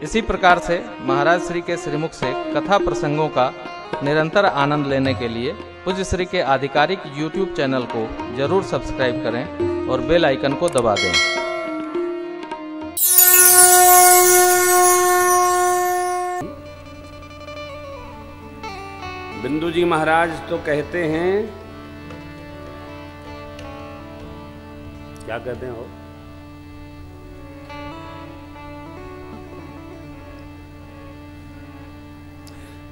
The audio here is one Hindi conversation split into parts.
इसी प्रकार से महाराज श्री के श्रीमुख से कथा प्रसंगों का निरंतर आनंद लेने के लिए पूज्य श्री के आधिकारिक YouTube चैनल को जरूर सब्सक्राइब करें और बेल आइकन को दबा दें। बिंदु जी महाराज तो कहते हैं, क्या कहते हैं हो,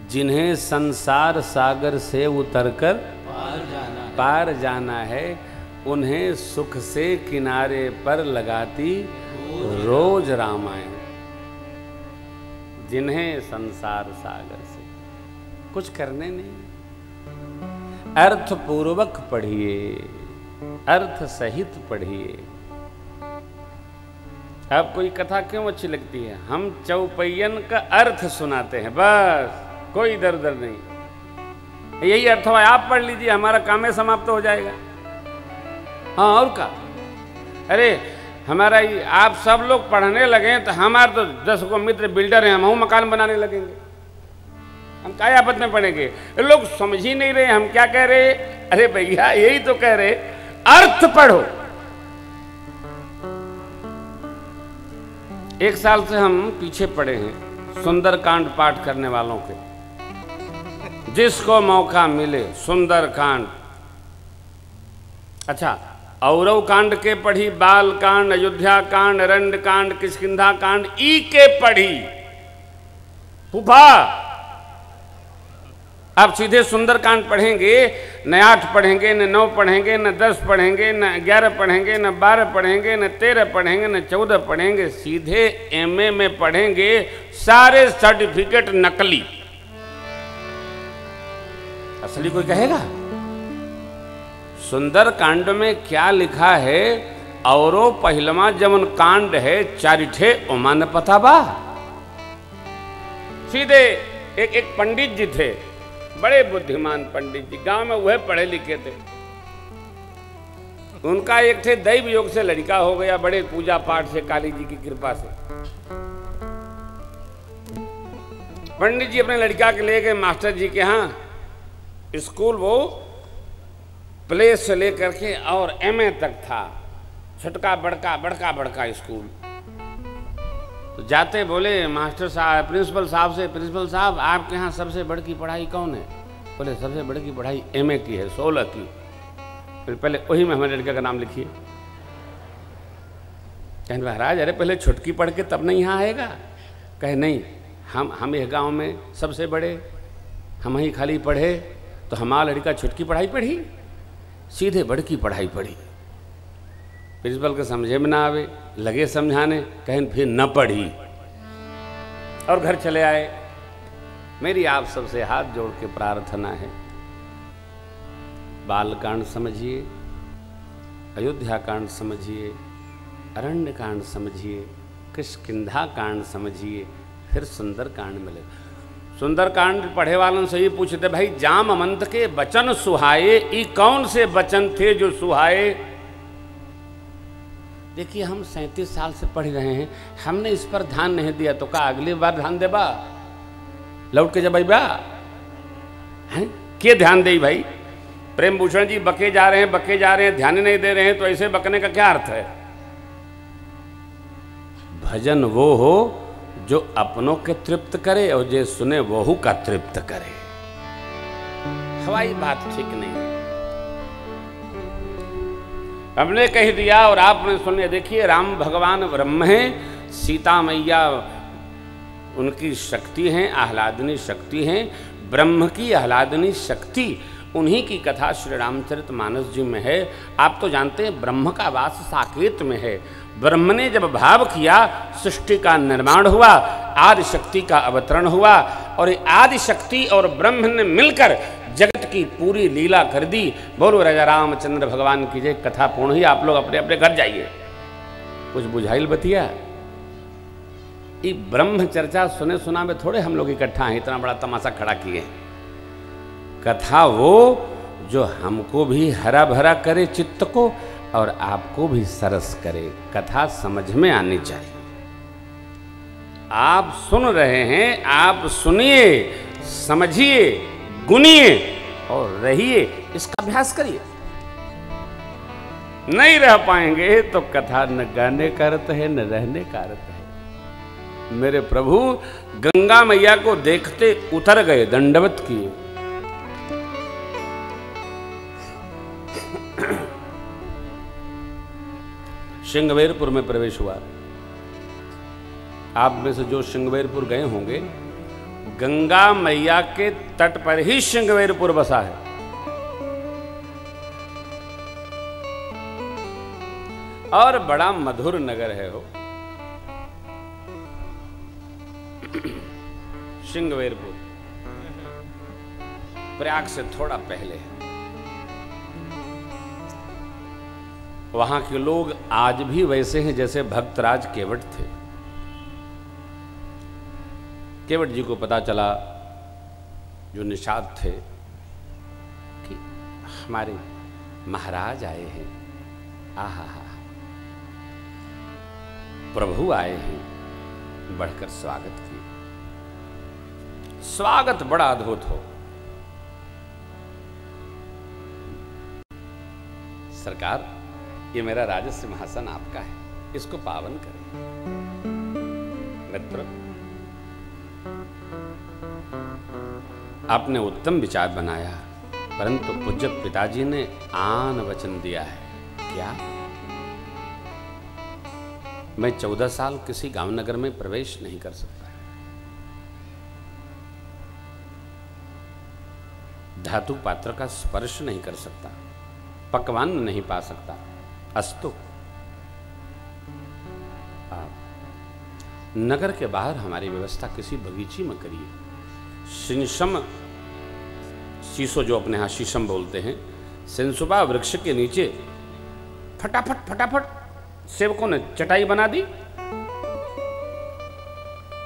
जिन्हें संसार सागर से उतरकर पार जाना है उन्हें सुख से किनारे पर लगाती रोज रामायण। जिन्हें संसार सागर से कुछ करने नहीं, अर्थ पूर्वक पढ़िए, अर्थ सहित पढ़िए। अब कोई कथा क्यों अच्छी लगती है? हम चौपैयन का अर्थ सुनाते हैं, बस कोई दर दर नहीं। यही अर्थ हुआ, आप पढ़ लीजिए, हमारा काम है समाप्त हो जाएगा। हाँ और क्या? अरे हमारा आप सब लोग पढ़ने लगे तो हमारे तो 10 को मित्र बिल्डर हैं, हम मकान बनाने लगेंगे। हम क्या आपस में पढ़ेंगे? लोग समझ ही नहीं रहे हम क्या कह रहे। अरे भैया यही तो कह रहे, अर्थ पढ़ो। 1 साल से हम पीछे पड़े हैं सुंदरकांड पाठ करने वालों के। जिसको मौका मिले सुंदरकांड, अच्छा औरव कांड के पढ़ी, बाल कांड, अयोध्या कांड, अरण्य कांड, किष्किंधा कांड, ई के पढ़ी फूफा। आप सीधे सुंदरकांड पढ़ेंगे, न 8 पढ़ेंगे, न 9 पढ़ेंगे, न 10 पढ़ेंगे, न 11 पढ़ेंगे, न 12 पढ़ेंगे, न 13 पढ़ेंगे, न 14 पढ़ेंगे, सीधे एमए में पढ़ेंगे। सारे सर्टिफिकेट नकली, असली कोई कहेगा? सुंदरकांड में क्या लिखा है? औरो पहलमा जमन कांड है चारिठे ओमान पता बा। सीधे एक पंडित जी थे, बड़े बुद्धिमान पंडित जी, गांव में वह पढ़े लिखे थे। उनका एक थे दैव योग से लड़का हो गया, बड़े पूजा पाठ से, काली जी की कृपा से। पंडित जी अपने लड़का के ले गए मास्टर जी के यहाँ स्कूल। वो प्ले से लेकर के और एमए तक था, छोटका बड़का बड़का बड़का स्कूल। तो जाते बोले मास्टर साहब, प्रिंसिपल साहब से, प्रिंसिपल साहब आपके यहाँ सबसे बड़ी की पढ़ाई कौन है? बोले सबसे बड़ी की पढ़ाई एमए की है, 16 की। फिर पहले वही में हमारे लड़के का नाम लिखिए। कहें महाराज अरे पहले छुटकी पढ़ के तब नहीं यहाँ आएगा। कहे नहीं, हम यह गाँव में सबसे बड़े, हम ही खाली पढ़े तो हमारा लड़का छुटकी पढ़ाई पढ़ी, सीधे बड़ की पढ़ाई पढ़ी। प्रिंसिपल के समझे में ना आवे, लगे समझाने, कहें फिर न पढ़ी और घर चले आए। मेरी आप सबसे हाथ जोड़ के प्रार्थना है, बालकांड समझिए, अयोध्या कांड समझिए, अरण्य कांड समझिए, किष्किंधा कांड समझिए, फिर सुंदर कांड मिले। सुंदरकांड पढ़े वालों से ही पूछते, भाई जामवंत के बचन सुहाए, ई कौन से बचन थे जो सुहाए? देखिए हम 37 साल से पढ़ रहे हैं, हमने इस पर ध्यान नहीं दिया, तो का अगली बार ध्यान देबा? लौट के जब बा के ध्यान दे भाई? प्रेम भूषण जी बके जा रहे हैं, बके जा रहे हैं, ध्यान नहीं दे रहे हैं, तो ऐसे बकने का क्या अर्थ है? भजन वो हो जो अपनों के तृप्त करे और जो सुने वहू का तृप्त करे। हवाई बात ठीक नहीं है। हमने कह दिया और आपने सुने। देखिए राम भगवान ब्रह्म हैं, सीता मैया उनकी शक्ति हैं, आह्लादनी शक्ति हैं। ब्रह्म की आह्लादनी शक्ति उन्हीं की कथा श्री रामचरितमानस जी में है। आप तो जानते हैं ब्रह्म का वास साकेत में है। ब्रह्म ने जब भाव किया, सृष्टि का निर्माण हुआ, आदि शक्ति का अवतरण हुआ, और आदि शक्ति और ब्रह्म ने मिलकर जगत की पूरी लीला कर दी। बोलो राजा रामचंद्र भगवान की जय। कथा पूर्ण ही। आप लोग अपने अपने घर जाइए। कुछ बुझाइल बतिया, ये ब्रह्म चर्चा सुने सुना में थोड़े हम लोग इकट्ठा हैं, इतना बड़ा तमाशा खड़ा किए। कथा वो जो हमको भी हरा भरा करे चित्त को और आपको भी सरस करे। कथा समझ में आनी चाहिए। आप सुन रहे हैं, आप सुनिए, समझिए, गुनिए और रहिए, इसका अभ्यास करिए। नहीं रह पाएंगे तो कथा न गाने का अर्थ है, न रहने का अर्थ है। मेरे प्रभु गंगा मैया को देखते उतर गए, दंडवत किए। श्रृंगवेरपुर में प्रवेश हुआ। आप में से जो श्रृंगवेरपुर गए होंगे, गंगा मैया के तट पर ही श्रृंगवेरपुर बसा है। और बड़ा मधुर नगर है हो श्रृंगवेरपुर, प्रयाग से थोड़ा पहले है। वहां के लोग आज भी वैसे हैं जैसे भक्तराज केवट थे। केवट जी को पता चला, जो निषाद थे, कि हमारे महाराज आए हैं। आहा, प्रभु आए हैं, बढ़कर स्वागत किए। स्वागत बड़ा अद्भुत हो। सरकार, ये मेरा राजस सिंहासन आपका है, इसको पावन करें। मित्र, आपने उत्तम विचार बनाया, परंतु पूज्य पिताजी ने आन वचन दिया है। क्या? मैं 14 साल किसी गांव नगर में प्रवेश नहीं कर सकता, धातु पात्र का स्पर्श नहीं कर सकता, पकवान नहीं पा सकता। अस्तु, आप नगर के बाहर हमारी व्यवस्था किसी बगीची में करिए। शीशम, शीशो जो अपने यहां शीशम बोलते हैं, सिंसुबा वृक्ष के नीचे फटाफट फटाफट सेवकों ने चटाई बना दी।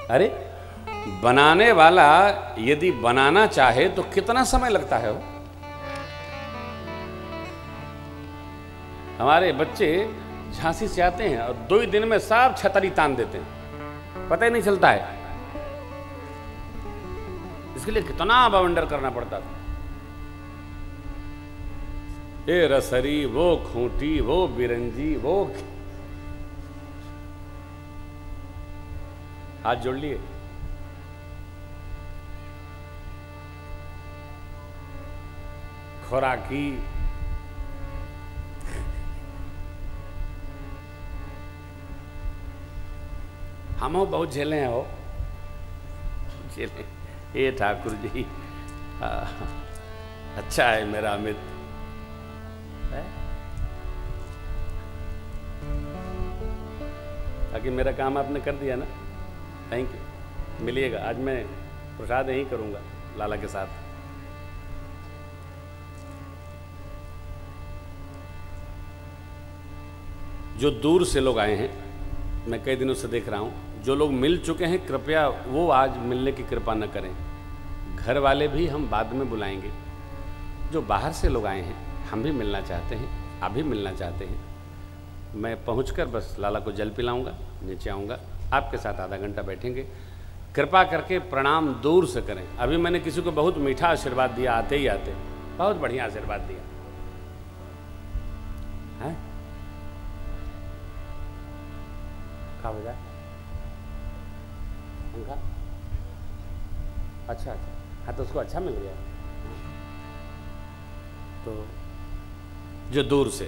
अरे, बनाने वाला यदि बनाना चाहे तो कितना समय लगता है? हमारे बच्चे झांसी से आते हैं और 2 ही दिन में सब छतरी तान देते हैं, पता ही नहीं चलता है। इसके लिए कितना बवंडर करना पड़ता था। ये रसरी, वो खूंटी, वो बिरंजी, वो हाथ जोड़ लिए। खुराकी, हम हो बहुत झेले हैं, हो झेले। ये ठाकुर जी, अच्छा है मेरा अमित है? ताकि मेरा काम आपने कर दिया ना, थैंक यू। मिलिएगा, आज मैं प्रसाद यही करूंगा लाला के साथ। जो दूर से लोग आए हैं, मैं कई दिनों से देख रहा हूं, जो लोग मिल चुके हैं कृपया वो आज मिलने की कृपा न करें। घर वाले भी हम बाद में बुलाएंगे। जो बाहर से लोग आए हैं, हम भी मिलना चाहते हैं, आप भी मिलना चाहते हैं। मैं पहुंचकर बस लाला को जल पिलाऊंगा, नीचे आऊँगा, आपके साथ आधा घंटा बैठेंगे। कृपा करके प्रणाम दूर से करें। अभी मैंने किसी को बहुत मीठा आशीर्वाद दिया, आते ही आते बहुत बढ़िया आशीर्वाद दिया है। क्या हो जाए उनका? अच्छा, हाँ, तो उसको अच्छा मिल गया। तो जो दूर से,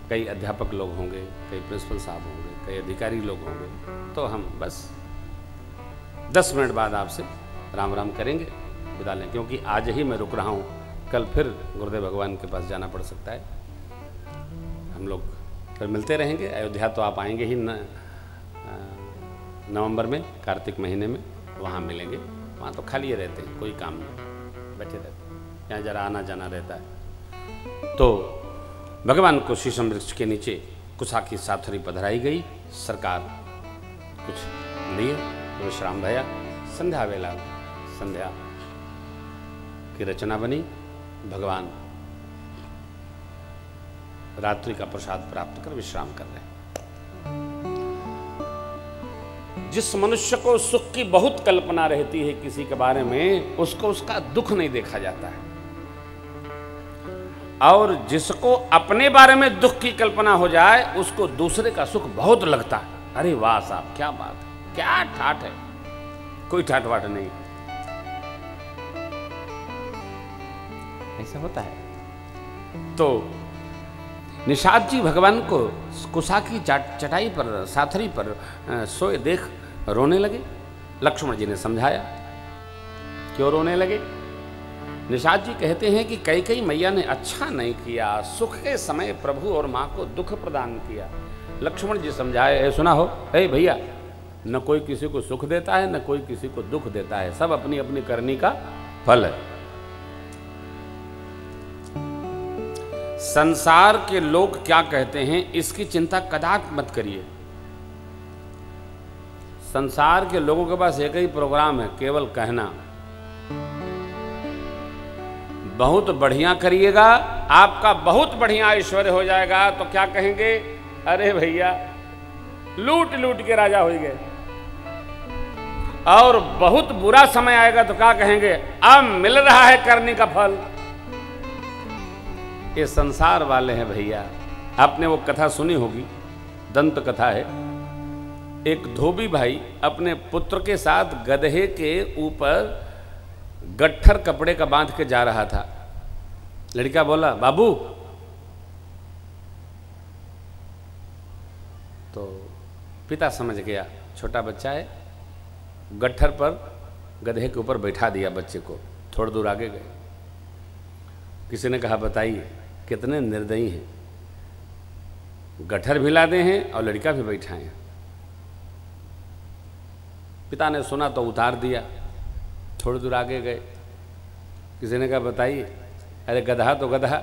कई अध्यापक लोग होंगे, कई प्रिंसिपल साहब होंगे, कई अधिकारी लोग होंगे, तो हम बस 10 मिनट बाद आपसे राम राम करेंगे, विदा लें। क्योंकि आज ही मैं रुक रहा हूँ, कल फिर गुरुदेव भगवान के पास जाना पड़ सकता है। हम लोग फिर मिलते रहेंगे। अयोध्या तो आप आएंगे ही नवंबर में, कार्तिक महीने में, वहाँ मिलेंगे। वहाँ तो खाली रहते हैं, कोई काम नहीं, बैठे रहते हैं। यहाँ जरा आना जाना रहता है। तो भगवान को शीशम वृक्ष के नीचे कुशा की साथरी पधराई गई। सरकार कुछ लिए, विश्राम भया। संध्या वेला, संध्या की रचना बनी। भगवान रात्रि का प्रसाद प्राप्त कर विश्राम कर रहे हैं। जिस मनुष्य को सुख की बहुत कल्पना रहती है किसी के बारे में, उसको उसका दुख नहीं देखा जाता है, और जिसको अपने बारे में दुख की कल्पना हो जाए उसको दूसरे का सुख बहुत लगता है। अरे वाह साहब, क्या बात है, क्या ठाठ है। कोई ठाठ वाठ नहीं, ऐसा होता है। तो निषाद जी भगवान को कुशा की चटाई पर, साथरी पर सोए देख रोने लगे। लक्ष्मण जी ने समझाया क्यों रोने लगे। निषाद जी कहते हैं कि कैकेयी मैया ने अच्छा नहीं किया, सुख के समय प्रभु और माँ को दुख प्रदान किया। लक्ष्मण जी समझाए, सुना हो, भैया, न कोई किसी को सुख देता है, न कोई किसी को दुख देता है, सब अपनी अपनी करनी का फल है। संसार के लोग क्या कहते हैं इसकी चिंता कदापि मत करिए। संसार के लोगों के पास एक ही प्रोग्राम है, केवल कहना। बहुत बढ़िया करिएगा, आपका बहुत बढ़िया ऐश्वर्य हो जाएगा तो क्या कहेंगे, अरे भैया लूट लूट के राजा हो गए। और बहुत बुरा समय आएगा तो क्या कहेंगे, अब मिल रहा है करने का फल। ये संसार वाले हैं भैया। आपने वो कथा सुनी होगी, दंत कथा है। एक धोबी भाई अपने पुत्र के साथ गधे के ऊपर गट्ठर कपड़े का बांध के जा रहा था। लड़का बोला, बाबू। तो पिता समझ गया, छोटा बच्चा है, गट्ठर पर गधे के ऊपर बैठा दिया बच्चे को। थोड़ी दूर आगे गए। किसी ने कहा, बताइए कितने निर्दयी हैं, गट्ठर भी लादे हैं और लड़का भी बैठा है। पिता ने सुना तो उतार दिया। थोड़ी दूर आगे गए। किसी ने कहा, बताइए, अरे गधा तो गधा,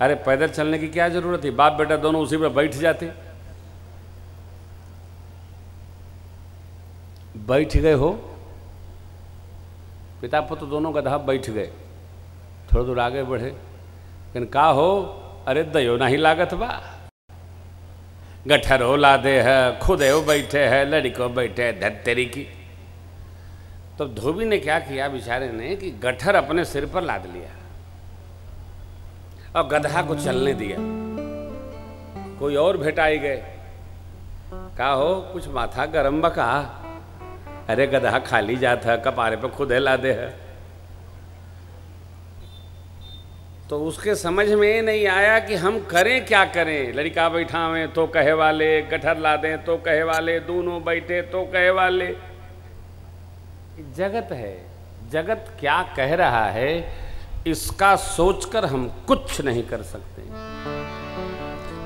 अरे पैदल चलने की क्या जरूरत थी, बाप बेटा दोनों उसी पर बैठ जाते। बैठ गए हो, पिता पुत्र दोनों गधा बैठ गए। थोड़ी दूर आगे बढ़े, लेकिन का हो, अरे दयो नहीं लागत बा, गठरो लादे है, खुद हो बैठे है, लड़को बैठे है, धत्तेरी की। तो धोबी ने क्या किया बेचारे ने कि गठर अपने सिर पर लाद लिया और गधा को चलने दिया। कोई और भेटाई गए, का हो कुछ माथा गरम बका, अरे गधा खाली जाता, कपारे पे खुद लादे है। तो उसके समझ में ये नहीं आया कि हम करें क्या करें। लड़का बैठावें तो कहे वाले, गठर ला दें तो कहे वाले, दोनों बैठे तो कहे वाले। जगत है, जगत क्या कह रहा है इसका सोचकर हम कुछ नहीं कर सकते।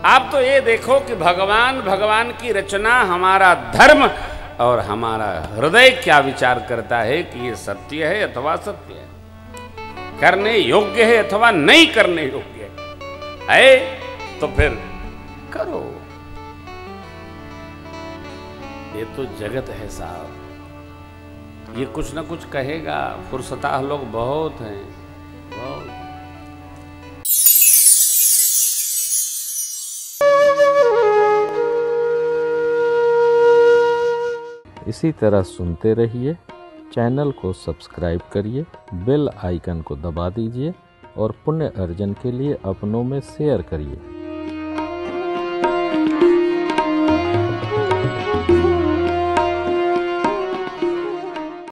आप तो ये देखो कि भगवान की रचना, हमारा धर्म और हमारा हृदय क्या विचार करता है कि ये सत्य है अथवा सत्य है, करने योग्य है अथवा नहीं करने योग्य है, तो फिर करो। ये तो जगत है साहब, ये कुछ ना कुछ कहेगा। फुर्सताह लोग बहुत हैं, बहुत। इसी तरह सुनते रहिए, चैनल को सब्सक्राइब करिए, बेल आइकन को दबा दीजिए और पुण्य अर्जन के लिए अपनों में शेयर करिए।